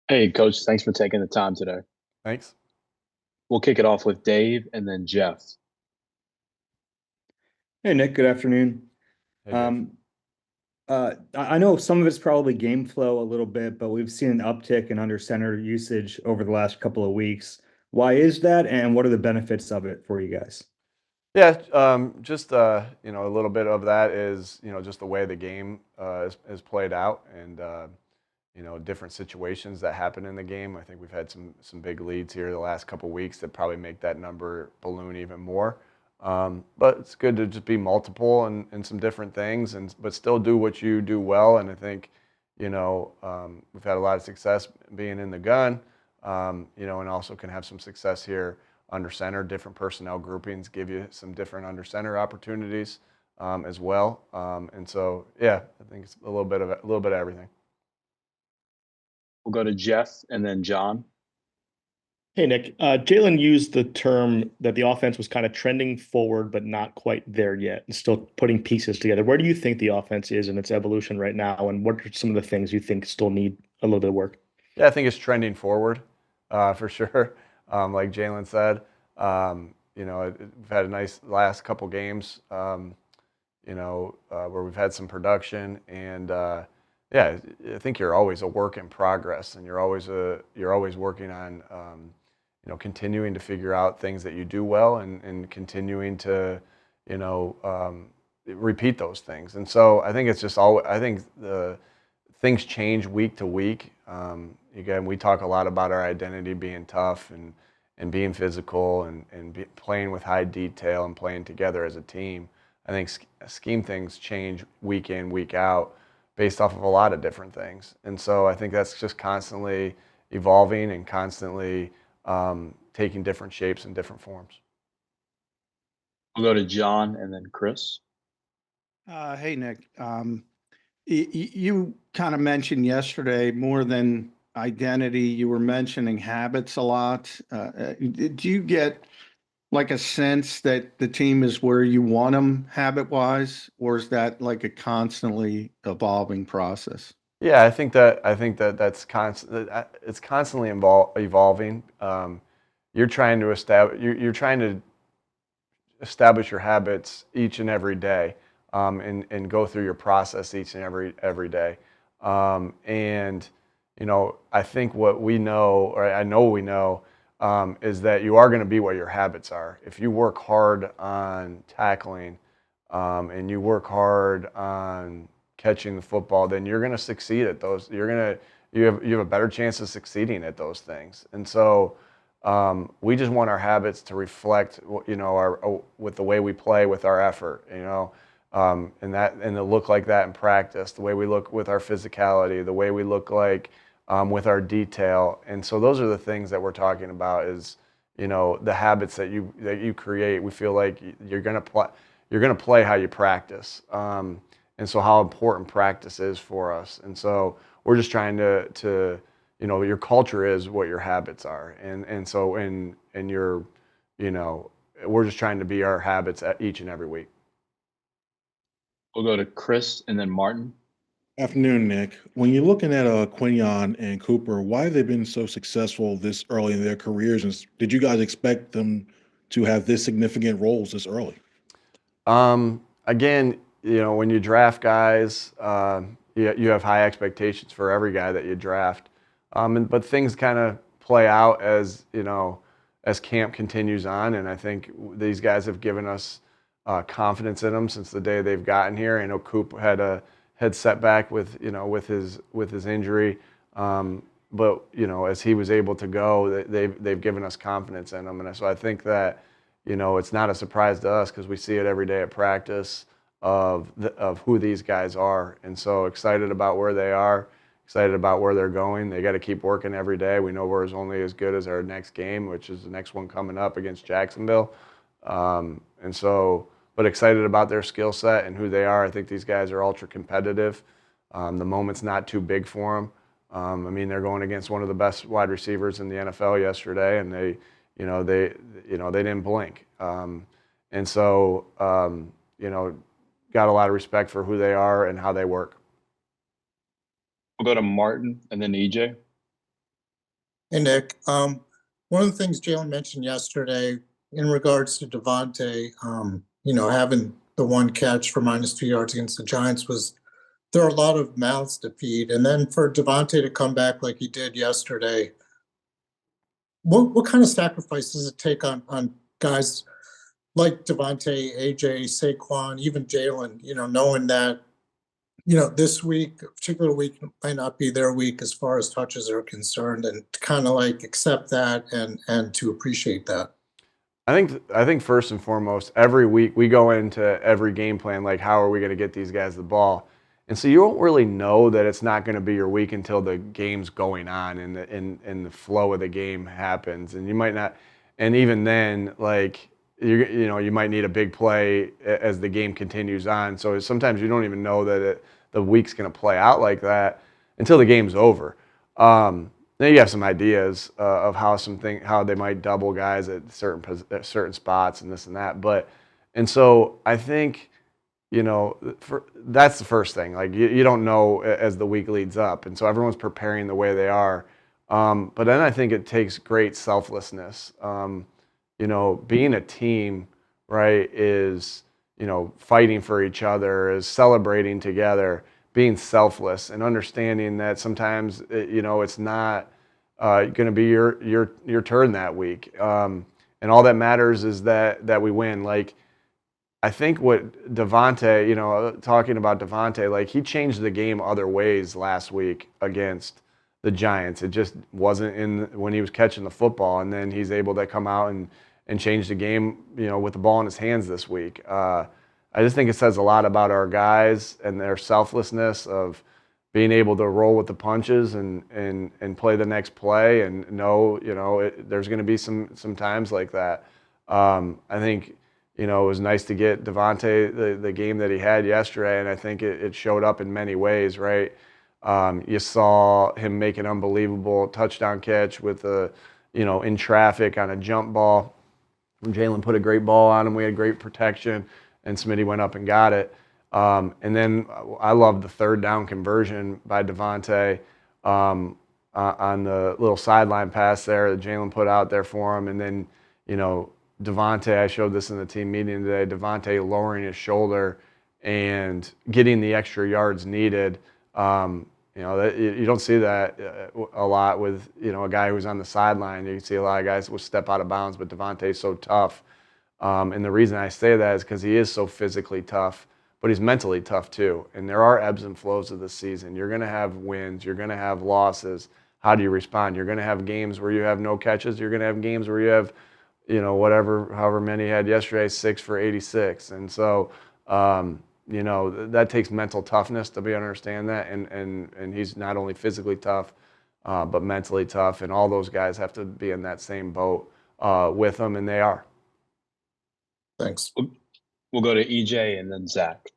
Hey, Coach, thanks for taking the time today. Thanks. We'll kick it off with Dave and then Jeff. Hey Nick, good afternoon. Hey, Dave. Um, I know some of it's probably game flow a little bit, but we've seen an uptick in under center usage over the last couple of weeks. Why is that, and what are the benefits of it for you guys? Yeah, just a little bit of that is just the way the game is played out, and different situations that happen in the game. I think we've had some big leads here the last couple weeks that probably make that number balloon even more. But it's good to just be multiple and some different things, but still do what you do well. And I think we've had a lot of success being in the gun, and also can have some success here under center. Different personnel groupings give you some different under center opportunities as well. And so, yeah, I think it's a little bit of everything. We'll go to Jeff and then John. Hey, Nick. Jalen used the term that the offense was kind of trending forward, but not quite there yet, and still putting pieces together. Where do you think the offense is in its evolution right now, and what are some of the things you think still need a little bit of work? Yeah, I think it's trending forward for sure. Like Jalen said, we've had a nice last couple games, where we've had some production, and yeah, I think you're always a work in progress, and you're always working on continuing to figure out things that you do well, and continuing to you know repeat those things. And so I think it's just all. I think the things change week to week. Again, we talk a lot about our identity being tough and being physical and playing with high detail and playing together as a team. I think scheme things change week in, week out based off of a lot of different things. And so I think that's just constantly evolving and constantly taking different shapes and different forms. We'll go to John and then Chris. Hey, Nick. You kind of mentioned yesterday more than identity, you were mentioning habits a lot. Did you get like a sense that the team is where you want them habit wise, or is that like a constantly evolving process? Yeah, I think that that's constant. It's constantly evolving. You're trying to establish your habits each and every day, and go through your process each and every day. And I think what we know, or I know we know, is that you are going to be what your habits are. If you work hard on tackling, and you work hard on catching the football, then you're going to succeed at those. You have a better chance of succeeding at those things. And so we just want our habits to reflect, our with the way we play, with our effort, and to look like that in practice, the way we look with our physicality, the way we look like with our detail. And so those are the things that we're talking about. Is the habits that you create. We feel like you're gonna play how you practice, and so how important practice is for us. And so we're just trying to your culture is what your habits are, and so in your we're just trying to be our habits at each and every week. We'll go to Chris and then Martin. Afternoon, Nick. When you're looking at Quinion and Cooper, why have they been so successful this early in their careers? And did you guys expect them to have this significant roles this early? Again, when you draft guys, you have high expectations for every guy that you draft. But things kind of play out as camp continues on, and I think these guys have given us confidence in them since the day they've gotten here. I know Coop had a head setback with his injury, but as he was able to go, they've given us confidence in him, and so I think that it's not a surprise to us because we see it every day at practice of who these guys are, and so excited about where they are, excited about where they're going. They got to keep working every day. We know we're only as good as our next game, which is the next one coming up against Jacksonville, and so. But excited about their skill set and who they are. I think these guys are ultra competitive. The moment's not too big for them. I mean, they're going against one of the best wide receivers in the NFL yesterday, and they didn't blink. And so, got a lot of respect for who they are and how they work. We'll go to Martin and then EJ. Hey, Nick. One of the things Jalen mentioned yesterday in regards to Devontae, having the one catch for -2 yards against the Giants was there are a lot of mouths to feed. And then for Devontae to come back like he did yesterday, what kind of sacrifice does it take on guys like Devontae, AJ, Saquon, even Jalen, knowing that this week, a particular week might not be their week as far as touches are concerned, and to kind of like accept that and to appreciate that. I think first and foremost, every week we go into every game plan like, how are we going to get these guys the ball? And so you won't really know that it's not going to be your week until the game's going on and the flow of the game happens. And you might not, and even then, like you might need a big play as the game continues on. So sometimes you don't even know that the week's going to play out like that until the game's over. Then you have some ideas of how they might double guys at certain spots and this and that. And so I think, that's the first thing. Like you don't know as the week leads up, and so everyone's preparing the way they are. But then I think it takes great selflessness. Being a team, right, is fighting for each other, is celebrating together, being selfless, and understanding that sometimes it's not going to be your turn that week. And all that matters is that we win. Like, I think what Devontae, talking about Devontae, like he changed the game other ways last week against the Giants. It just wasn't when he was catching the football, and then he's able to come out and change the game, with the ball in his hands this week. I just think it says a lot about our guys and their selflessness of being able to roll with the punches and play the next play and know, there's going to be some times like that. I think, it was nice to get Devontae the game that he had yesterday, and I think it showed up in many ways, right? You saw him make an unbelievable touchdown catch with in traffic on a jump ball. Jalen put a great ball on him. We had great protection, and Smitty went up and got it. And then I love the third down conversion by Devontae on the little sideline pass there that Jalen put out there for him. And then, Devontae, I showed this in the team meeting today, Devontae lowering his shoulder and getting the extra yards needed. You don't see that a lot with, a guy who's on the sideline. You can see a lot of guys will step out of bounds, but Devontae's so tough. And the reason I say that is because he is so physically tough, but he's mentally tough too. And there are ebbs and flows of the season. You're going to have wins. You're going to have losses. How do you respond? You're going to have games where you have no catches. You're going to have games where you have, however many he had yesterday, 6 for 86. And so, that takes mental toughness to be understand that. And he's not only physically tough, but mentally tough. And all those guys have to be in that same boat with him, and they are. Thanks. We'll go to EJ and then Zach.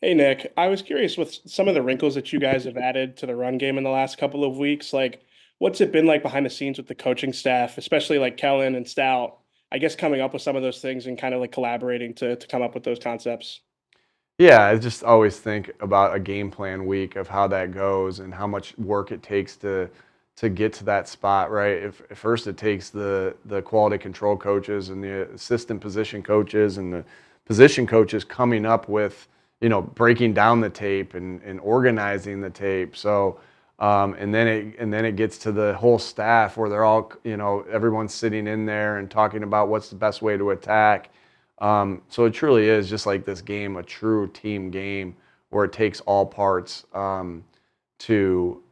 Hey, Nick, I was curious with some of the wrinkles that you guys have added to the run game in the last couple of weeks, like what's it been like behind the scenes with the coaching staff, especially like Kellen and Stout, I guess coming up with some of those things and kind of like collaborating to come up with those concepts? Yeah, I just always think about a game plan week of how that goes and how much work it takes to get to that spot, right? If first it takes the quality control coaches and the assistant position coaches and the position coaches coming up with, breaking down the tape and organizing the tape. So, and then it gets to the whole staff where they're all, everyone's sitting in there and talking about what's the best way to attack. So it truly is just like this game, a true team game where it takes all parts to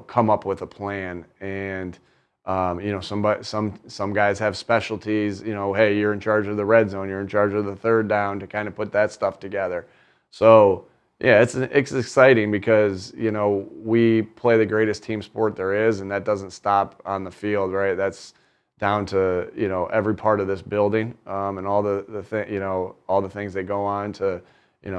come up with a plan. And some guys have specialties. Hey, you're in charge of the red zone, you're in charge of the third down, to kind of put that stuff together. So yeah, it's exciting because we play the greatest team sport there is, and that doesn't stop on the field, right? That's down to every part of this building, and all all the things that go on to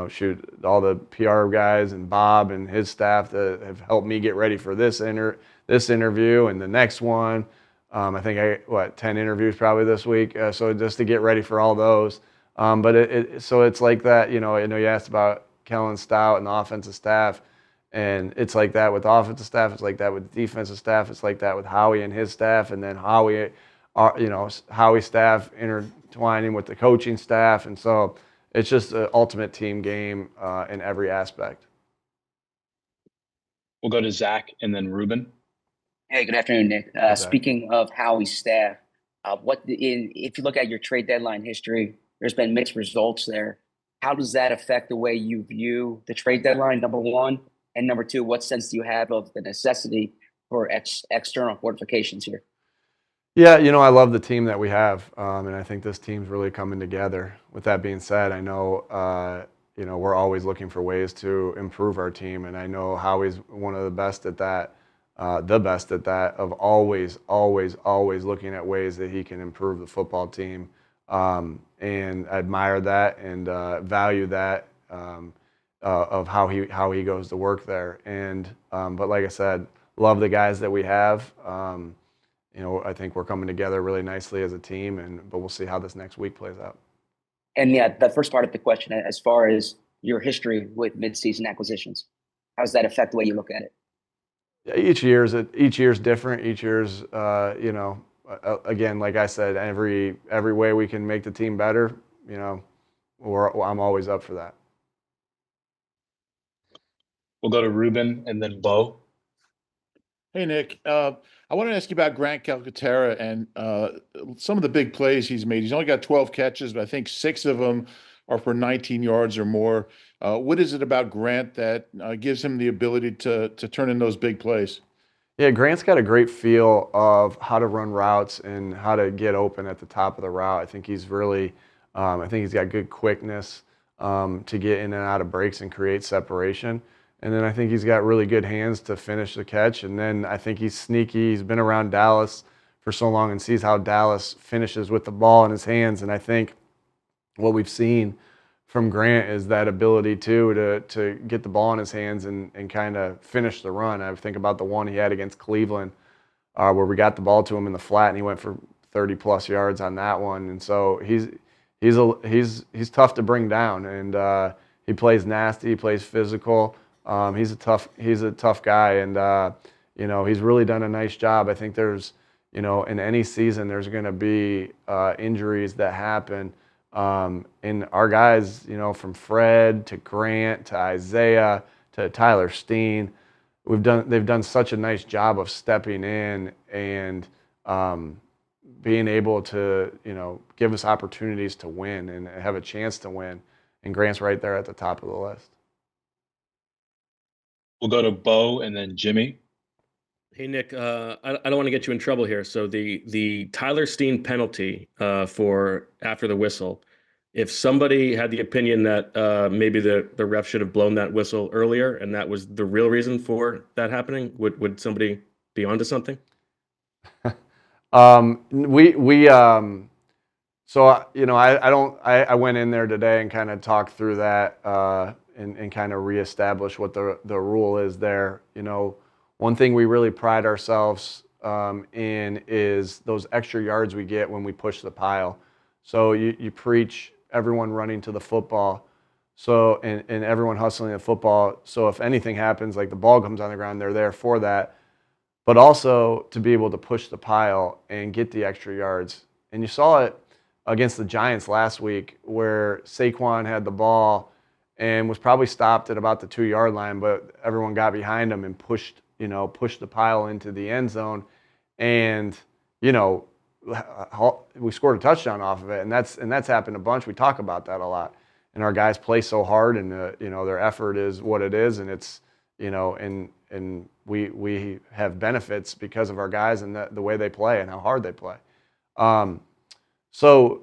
shoot, all the PR guys and Bob and his staff that have helped me get ready for this interview and the next one. I think 10 interviews probably this week, so just to get ready for all those. But so it's like that. I know you asked about Kellen Stout and the offensive staff. And it's like that with offensive staff. It's like that with defensive staff. It's like that with Howie and his staff, and then Howie's staff intertwining with the coaching staff. And so it's just an ultimate team game in every aspect. We'll go to Zach and then Ruben. Hey, good afternoon, Nick. Zach. Speaking of Howie's staff, if you look at your trade deadline history, there's been mixed results there. How does that affect the way you view the trade deadline, number one? And number two, what sense do you have of the necessity for external fortifications here? Yeah, I love the team that we have, and I think this team's really coming together. With that being said, I know, we're always looking for ways to improve our team, and I know Howie's one of the best at that, of always looking at ways that he can improve the football team, and I admire that and value that of how he goes to work there. And but like I said, love the guys that we have. I think we're coming together really nicely as a team, but we'll see how this next week plays out. And yeah, the first part of the question, as far as your history with midseason acquisitions, how does that affect the way you look at it? Yeah, each year's different. Each year's, again, like I said, every way we can make the team better, I'm always up for that. We'll go to Ruben and then Bo. Hey, Nick. I want to ask you about Grant Calcaterra and some of the big plays he's made. He's only got 12 catches, but I think 6 of them are for 19 yards or more. What is it about Grant that gives him the ability to turn in those big plays? Yeah, Grant's got a great feel of how to run routes and how to get open at the top of the route. I think he's got good quickness to get in and out of breaks and create separation. And then I think he's got really good hands to finish the catch. And then I think he's sneaky. He's been around Dallas for so long and sees how Dallas finishes with the ball in his hands. And I think what we've seen from Grant is that ability to get the ball in his hands and kind of finish the run. I think about the one he had against Cleveland where we got the ball to him in the flat and he went for 30+ yards on that one. And so he's tough to bring down, and he plays nasty. He plays physical. He's a tough guy, and he's really done a nice job. I think there's, in any season there's going to be injuries that happen, and our guys, from Fred to Grant to Isaiah to Tyler Steen, they've done such a nice job of stepping in and being able to give us opportunities to win and have a chance to win. And Grant's right there at the top of the list. We'll go to Bo and then Jimmy. Hey, Nick, I don't want to get you in trouble here. So the Tyler Steen penalty for after the whistle, if somebody had the opinion that maybe the ref should have blown that whistle earlier and that was the real reason for that happening, would somebody be onto something? I went in there today and kind of talked through that and kind of reestablish what the rule is there. One thing we really pride ourselves in is those extra yards we get when we push the pile. So you preach everyone running to the football, and everyone hustling the football. So if anything happens, like the ball comes on the ground, they're there for that. But also to be able to push the pile and get the extra yards. And you saw it against the Giants last week where Saquon had the ball and was probably stopped at about the 2-yard line, but everyone got behind him and pushed the pile into the end zone. And, we scored a touchdown off of it, and that's happened a bunch. We talk about that a lot. And our guys play so hard, and their effort is what it is, and it's, and we have benefits because of our guys and the way they play and how hard they play. So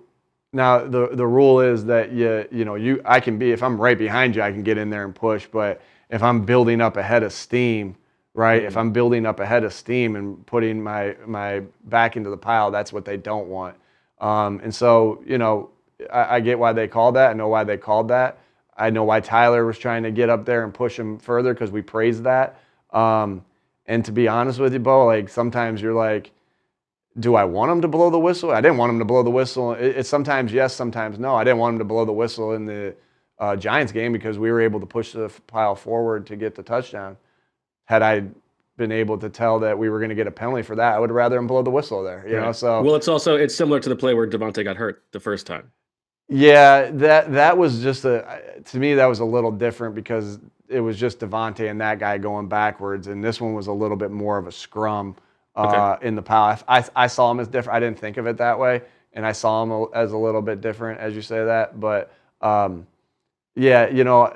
now the rule is that if I'm right behind you, I can get in there and push. But if I'm building up a head of steam, right? If I'm building up a head of steam and putting my back into the pile, that's what they don't want. And so I get why they called that. I know why they called that. I know why Tyler was trying to get up there and push him further because we praised that. And to be honest with you, Bo, like sometimes you're like, do I want him to blow the whistle? I didn't want him to blow the whistle. It's sometimes yes, sometimes no. I didn't want him to blow the whistle in the Giants game because we were able to push the pile forward to get the touchdown. Had I been able to tell that we were going to get a penalty for that, I would rather him blow the whistle there. You know, so well, it's similar to the play where Devontae got hurt the first time. yeah, that was just to me that was a little different because it was just Devontae and that guy going backwards, and this one was a little bit more of a scrum in the pile. I saw him as different. I didn't think of it that way, and I saw him as a little bit different as you say that. But yeah, you know,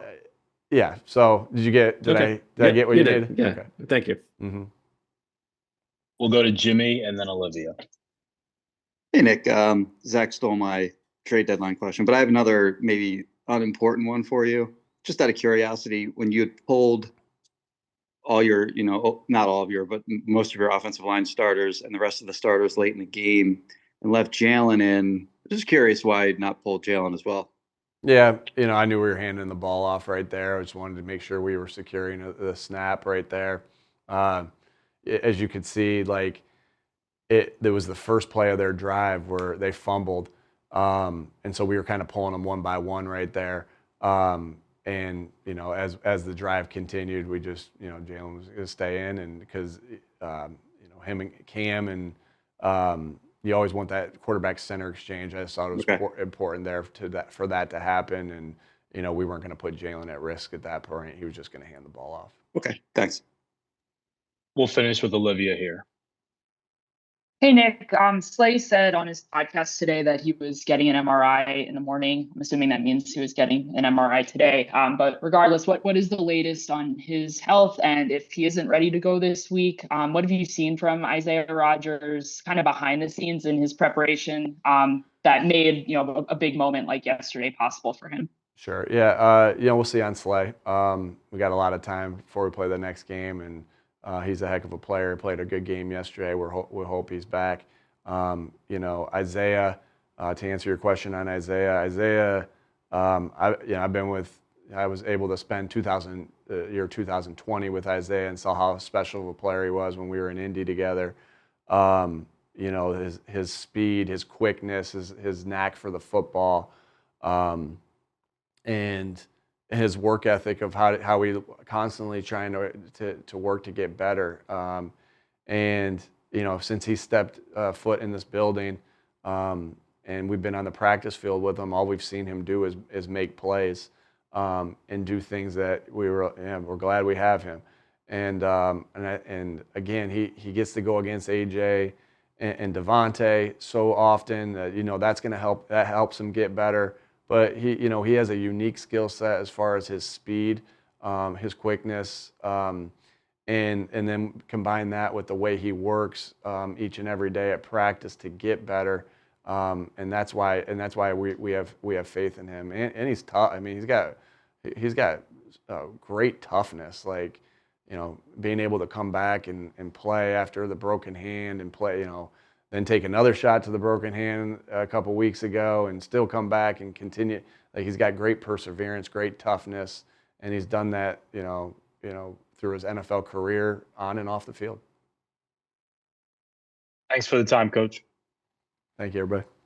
yeah. So did I get what you did? Yeah. Okay. Thank you. Mm-hmm. We'll go to Jimmy and then Olivia. Hey, Nick. Zach stole my trade deadline question, but I have another maybe unimportant one for you. Just out of curiosity, when you had pulled all your, not all of your, but most of your offensive line starters and the rest of the starters late in the game and left Jalen in, just curious why not pull Jalen as well. Yeah, I knew we were handing the ball off right there. I just wanted to make sure we were securing the snap right there. As you could see, like there was the first play of their drive where they fumbled, and so we were kind of pulling them one by one right there. And as the drive continued, we just Jalen was going to stay in, and because him and Cam and you always want that quarterback center exchange. I just thought it was important there for that to happen, and we weren't going to put Jalen at risk at that point. He was just going to hand the ball off. Okay, thanks. We'll finish with Olivia here. Hey, Nick. Slay said on his podcast today that he was getting an MRI in the morning. I'm assuming that means he was getting an MRI today. But regardless, what is the latest on his health? And if he isn't ready to go this week, what have you seen from Isaiah Rodgers kind of behind the scenes in his preparation that made, a big moment like yesterday possible for him? Sure. Yeah. We'll see on Slay. We got a lot of time before we play the next game, and he's a heck of a player. Played a good game yesterday. We hope he's back. Isaiah. To answer your question on Isaiah, I was able to spend 2020 with Isaiah and saw how special of a player he was when we were in Indy together. His speed, his quickness, his knack for the football, and his work ethic of how we constantly trying to work to get better. Since he stepped foot in this building, and we've been on the practice field with him, all we've seen him do is make plays and do things that we're glad we have him. And again, he gets to go against AJ and Devontae so often that that's going to help. That helps him get better. But he has a unique skill set as far as his speed, his quickness, and then combine that with the way he works each and every day at practice to get better. And that's why we have faith in him. And he's tough. I mean, he's got great toughness. Like, being able to come back and play after the broken hand and play, then take another shot to the broken hand a couple weeks ago and still come back and continue. Like, he's got great perseverance, great toughness, and he's done that, through his NFL career on and off the field. Thanks for the time, Coach. Thank you, everybody.